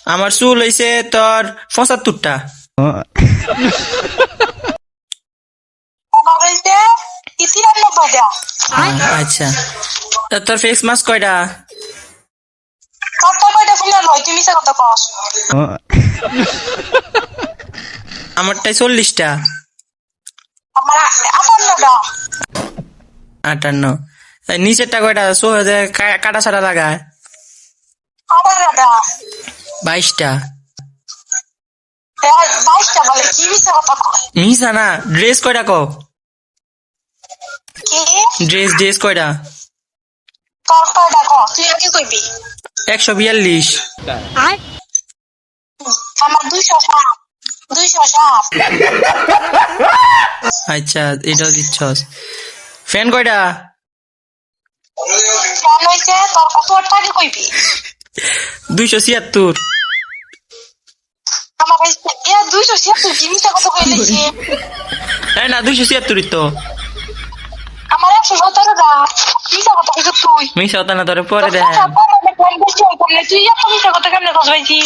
আমার চুল হইছে তোর 75টা। আমার হইছে 93টা। আচ্ছা, তা তোর ফেস মাস্ক কয়টা? কত কয়টা ফোন লই তুমি মিছা কথা কস। আমারটাই 40টা। আমার 58টা। 58। নিচেরটা কয়টা? কাটা ছাড়া লাগায় 18টা। 22টা। 22টা বলে কি মিছা কথা কস। মিছা না, ড্রেস কয়টা কও? কি ড্রেস কয়টা? তোর কয়টা কস তুই আর কি কইবি? 142। আমার 207। 207। আচ্ছা, এটাও দিচ্ছস। ফ্যান কয়টা? ফোন হইছে তোর কত টাকা কইবি? 276। আমার হইছে 276 কি মিছা কথা কইলেছি। না, 276 তো। আমার 117টা। মিছা কথা কইছ তুই। মিছা হতা না, তোরে পরে দেখ। তুই এত মিছা কথা কেমনে কস ভাইছি?